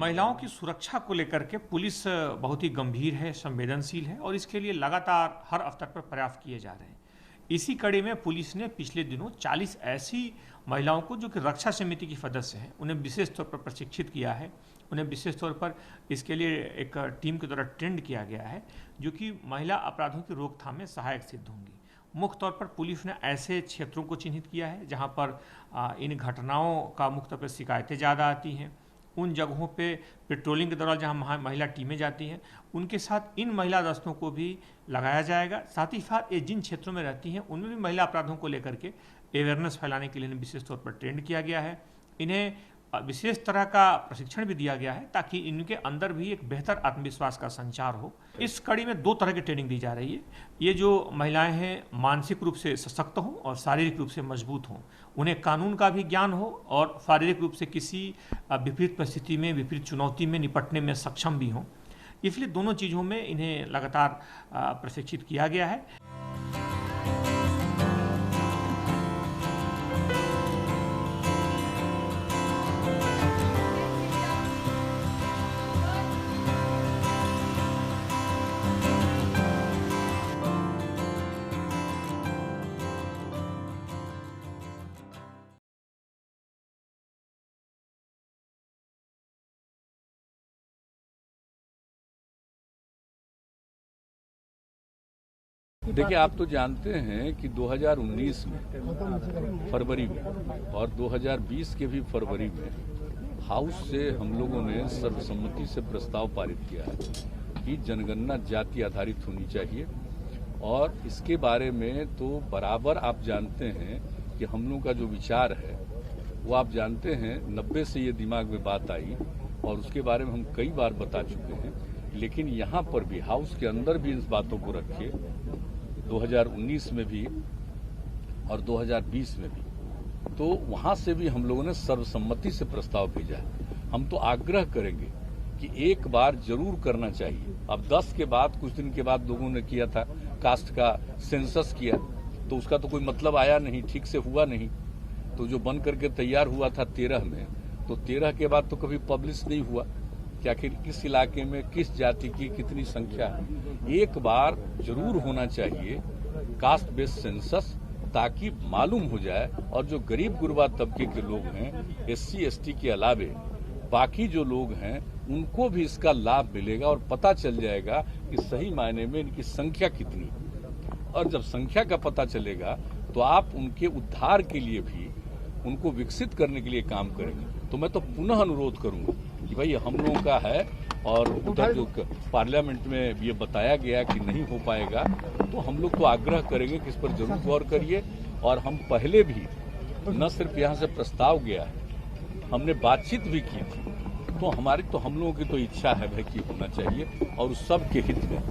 महिलाओं की सुरक्षा को लेकर के पुलिस बहुत ही गंभीर है, संवेदनशील है और इसके लिए लगातार हर स्तर पर प्रयास किए जा रहे हैं। इसी कड़ी में पुलिस ने पिछले दिनों 40 ऐसी महिलाओं को जो कि रक्षा समिति की सदस्य हैं, उन्हें विशेष तौर पर प्रशिक्षित किया है। उन्हें विशेष तौर पर इसके लिए एक टीम के द्वारा ट्रेंड किया गया है जो कि महिला अपराधों की रोकथाम में सहायक सिद्ध होंगी। मुख्य तौर पर पुलिस ने ऐसे क्षेत्रों को चिन्हित किया है जहां पर इन घटनाओं का मुख्य तौर पर शिकायतें ज़्यादा आती हैं। उन जगहों पे पेट्रोलिंग के दौरान जहां महिला टीमें जाती हैं, उनके साथ इन महिला दस्तों को भी लगाया जाएगा। साथ ही साथ ये जिन क्षेत्रों में रहती हैं उनमें भी महिला अपराधों को लेकर के अवेयरनेस फैलाने के लिए विशेष तौर पर ट्रेंड किया गया है। इन्हें विशेष तरह का प्रशिक्षण भी दिया गया है ताकि इनके अंदर भी एक बेहतर आत्मविश्वास का संचार हो। इस कड़ी में 2 तरह की ट्रेनिंग दी जा रही है। ये जो महिलाएं हैं मानसिक रूप से सशक्त हों और शारीरिक रूप से मजबूत हों, उन्हें कानून का भी ज्ञान हो और शारीरिक रूप से किसी विपरीत परिस्थिति में, विपरीत चुनौती में निपटने में सक्षम भी हों। इसलिए दोनों चीज़ों में इन्हें लगातार प्रशिक्षित किया गया है। देखिए, आप तो जानते हैं कि 2019 में फरवरी में और 2020 के भी फरवरी में हाउस से हम लोगों ने सर्वसम्मति से प्रस्ताव पारित किया है कि जनगणना जाति आधारित होनी चाहिए। और इसके बारे में तो बराबर आप जानते हैं कि हम लोगों का जो विचार है वो आप जानते हैं 90 से ये दिमाग में बात आई और उसके बारे में हम कई बार बता चुके हैं। लेकिन यहाँ पर भी हाउस के अंदर भी इस बातों को रखे 2019 में भी और 2020 में भी, तो वहां से भी हम लोगों ने सर्वसम्मति से प्रस्ताव भेजा है। हम तो आग्रह करेंगे कि एक बार जरूर करना चाहिए। अब 10 के बाद कुछ दिन के बाद लोगों ने किया था कास्ट का सेंसस किया, तो उसका तो कोई मतलब आया नहीं, ठीक से हुआ नहीं। तो जो बन करके तैयार हुआ था 13 में, तो 13 के बाद तो कभी पब्लिश नहीं हुआ कि आखिर किस इलाके में किस जाति की कितनी संख्या है। एक बार जरूर होना चाहिए कास्ट बेस्ड सेंसस, ताकि मालूम हो जाए और जो गरीब गुरबा तबके के लोग हैं, SC ST के अलावे बाकी जो लोग हैं, उनको भी इसका लाभ मिलेगा और पता चल जाएगा कि सही मायने में इनकी संख्या कितनी। और जब संख्या का पता चलेगा तो आप उनके उद्धार के लिए भी, उनको विकसित करने के लिए काम करेंगे। तो मैं तो पुनः अनुरोध करूंगा कि भाई हम लोगों का है और उधर जो पार्लियामेंट में ये बताया गया कि नहीं हो पाएगा, तो हम लोग तो आग्रह करेंगे कि इस पर जरूर गौर करिए। और हम पहले भी न सिर्फ यहाँ से प्रस्ताव गया है, हमने बातचीत भी की थी। तो हम लोगों की तो इच्छा है भाई कि होना चाहिए और उस सब के हित में।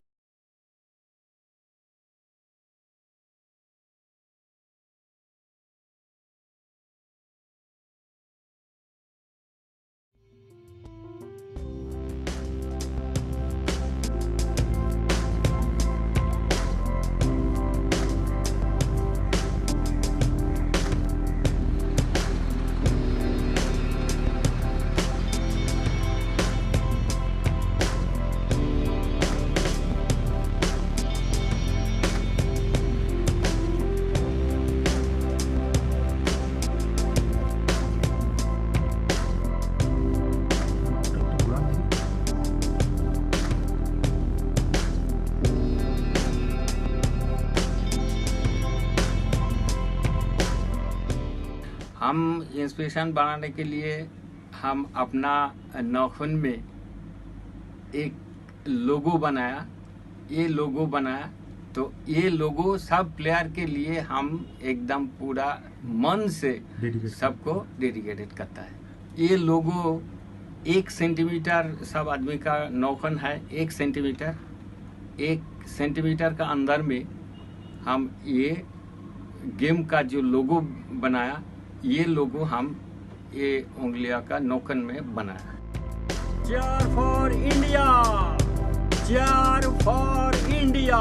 हम इंस्पिरेशन बनाने के लिए हम अपना नाखून में एक लोगो बनाया। ये लोगो बनाया तो ये लोगो सब प्लेयर के लिए हम एकदम पूरा मन से सबको डेडिकेटेड करता है। ये लोगो 1 सेंटीमीटर सब आदमी का नाखून है, 1 सेंटीमीटर का अंदर में हम ये गेम का जो लोगो बनाया, ये लोगो हम ये उंगलियां का नाखून में बनाया। Cheer for India, cheer for India.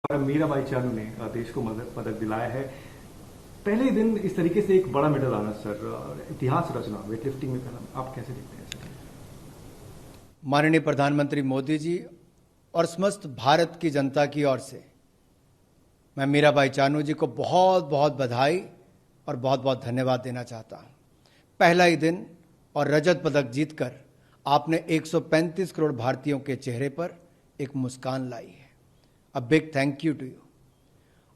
और मीराबाई चानू ने देश को पदक दिलाया है। पहले ही दिन इस तरीके से एक बड़ा मेडल आना सर, इतिहास रचना वेटलिफ्टिंग में पहला, आप कैसे देखते हैं सर? माननीय प्रधानमंत्री मोदी जी और समस्त भारत की जनता की ओर से मैं मीराबाई चानू जी को बहुत बहुत बधाई और बहुत बहुत धन्यवाद देना चाहता हूं। पहला ही दिन और रजत पदक जीतकर आपने 135 करोड़ भारतीयों के चेहरे पर एक मुस्कान लाई है। A big thank you to you.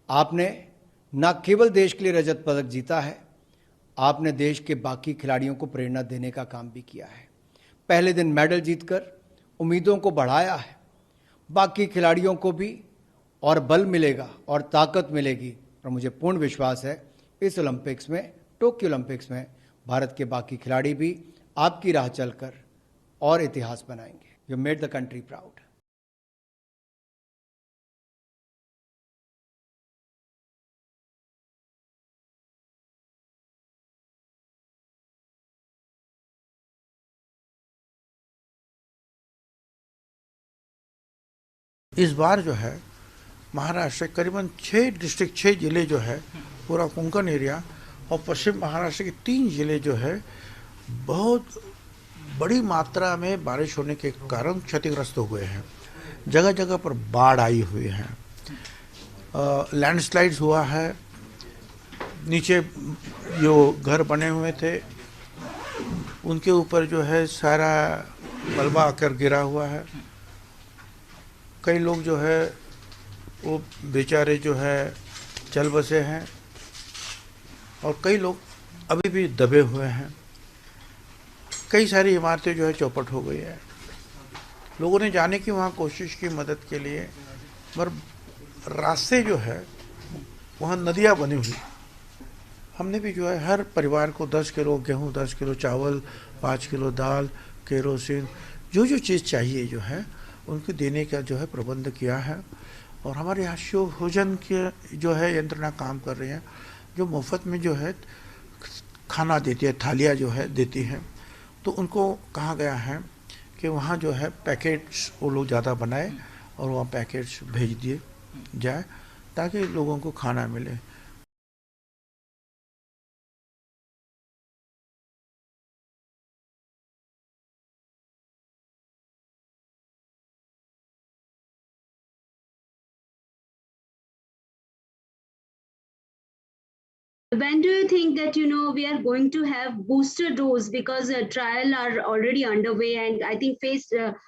आपने न केवल देश के लिए रजत पदक जीता है, आपने देश के बाकी खिलाड़ियों को प्रेरणा देने का काम भी किया है। पहले दिन मेडल जीतकर उम्मीदों को बढ़ाया है। बाकी खिलाड़ियों को भी और बल मिलेगा और ताकत मिलेगी और मुझे पूर्ण विश्वास है इस ओलंपिक्स में, टोक्यो ओलंपिक्स में भारत के बाकी खिलाड़ी भी आपकी राह चलकर और इतिहास बनाएंगे। You made the country proud. इस बार जो है महाराष्ट्र करीबन 6 डिस्ट्रिक्ट 6 जिले जो है पूरा कोंकण एरिया और पश्चिम महाराष्ट्र के 3 जिले जो है बहुत बड़ी मात्रा में बारिश होने के कारण क्षतिग्रस्त हो गए हैं। जगह जगह पर बाढ़ आई हुई है, लैंडस्लाइड्स हुआ है, नीचे जो घर बने हुए थे उनके ऊपर जो है सारा मलबा आकर गिरा हुआ है। कई लोग जो है वो बेचारे जो है चल बसे हैं और कई लोग अभी भी दबे हुए हैं। कई सारी इमारतें जो है चौपट हो गई है। लोगों ने जाने की वहाँ कोशिश की मदद के लिए, मगर रास्ते जो है वहाँ नदियाँ बनी हुई। हमने भी जो है हर परिवार को 10 किलो गेहूँ, 10 किलो चावल, 5 किलो दाल, केरोसिन, जो जो चीज़ चाहिए जो है उनको देने का जो है प्रबंध किया है। और हमारे यहाँ शिव भोजन के जो है यंत्रणा काम कर रही है, जो मुफ्त में जो है खाना देती है, थालियाँ जो है देती हैं। तो उनको कहा गया है कि वहाँ जो है पैकेट्स वो लोग ज़्यादा बनाए और वहाँ पैकेट्स भेज दिए जाए ताकि लोगों को खाना मिले। When do you think that we are going to have booster dose, because trial are already underway, and I think phase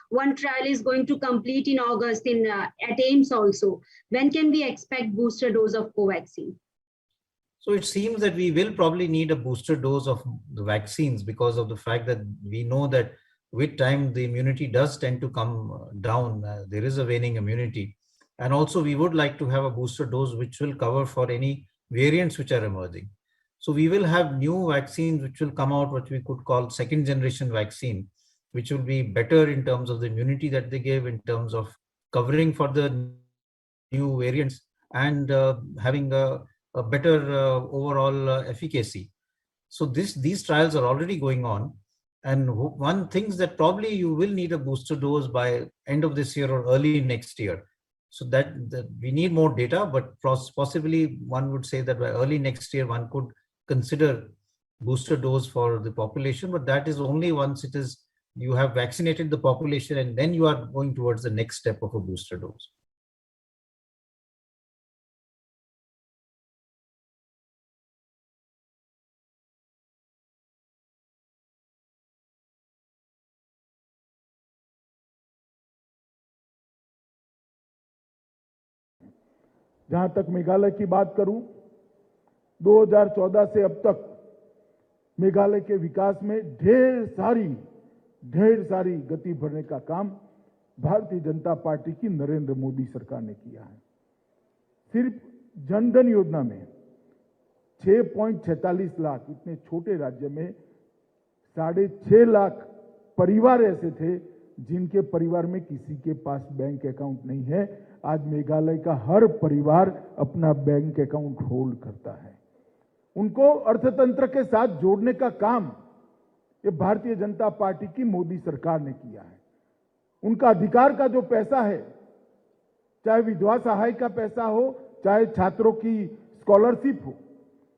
1 trial is going to complete in August in at AIIMS also. When can we expect booster dose of Covaxin? So it seems that we will probably need a booster dose of the vaccines because of the fact that we know that with time the immunity does tend to come down. There is a waning immunity, and also we would like to have a booster dose which will cover for any variants which are emerging. So we will have new vaccines which will come out, what we could call second generation vaccine, which will be better in terms of the immunity that they give, in terms of covering for the new variants, and having a better overall efficacy. So these trials are already going on, and one thinks that probably you will need a booster dose by end of this year or early next year. So that we need more data, but possibly one would say that by early next year one could consider booster dose for the population, but that is only once it is you have vaccinated the population and then you are going towards the next step of a booster dose. जहां तक मेघालय की बात करूं, 2014 से अब तक मेघालय के विकास में ढेर सारी गति भरने का काम भारतीय जनता पार्टी की नरेंद्र मोदी सरकार ने किया है। सिर्फ जनधन योजना में 6.46 लाख, इतने छोटे राज्य में 6.5 लाख परिवार ऐसे थे जिनके परिवार में किसी के पास बैंक अकाउंट नहीं है। आज मेघालय का हर परिवार अपना बैंक अकाउंट होल्ड करता है। उनको अर्थतंत्र के साथ जोड़ने का काम ये भारतीय जनता पार्टी की मोदी सरकार ने किया है। उनका अधिकार का जो पैसा है चाहे विधवा सहाय का पैसा हो, चाहे छात्रों की स्कॉलरशिप हो,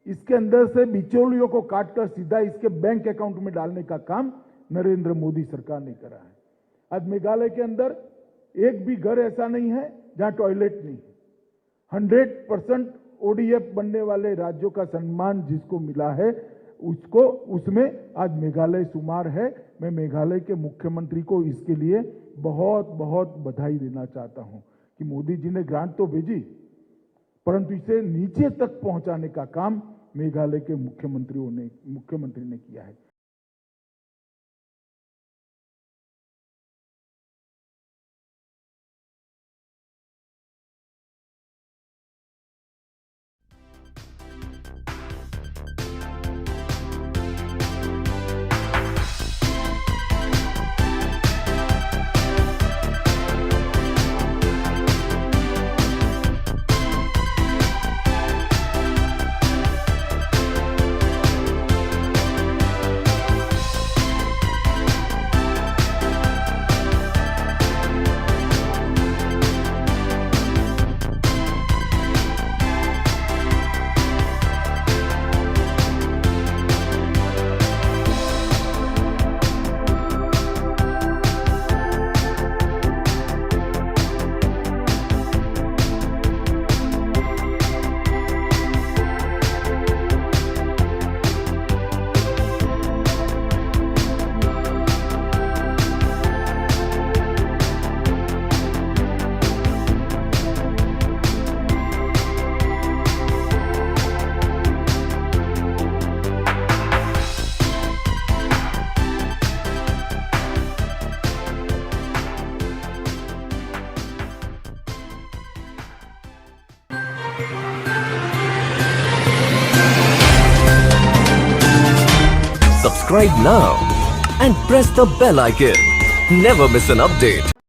इसके अंदर से बिचौलियों को काटकर सीधा इसके बैंक अकाउंट में डालने का काम नरेंद्र मोदी सरकार ने करा है। आज मेघालय के अंदर एक भी घर ऐसा नहीं है जहां टॉयलेट नहीं है। 100% ODF बनने वाले राज्यों का सम्मान जिसको मिला है उसमें आज मेघालय शुमार है। मैं मेघालय के मुख्यमंत्री को इसके लिए बहुत बहुत बधाई देना चाहता हूं कि मोदी जी ने ग्रांट तो भेजी, परंतु इसे नीचे तक पहुंचाने का काम मेघालय के मुख्यमंत्री ने किया है। Subscribe now and press the bell icon. Never miss an update.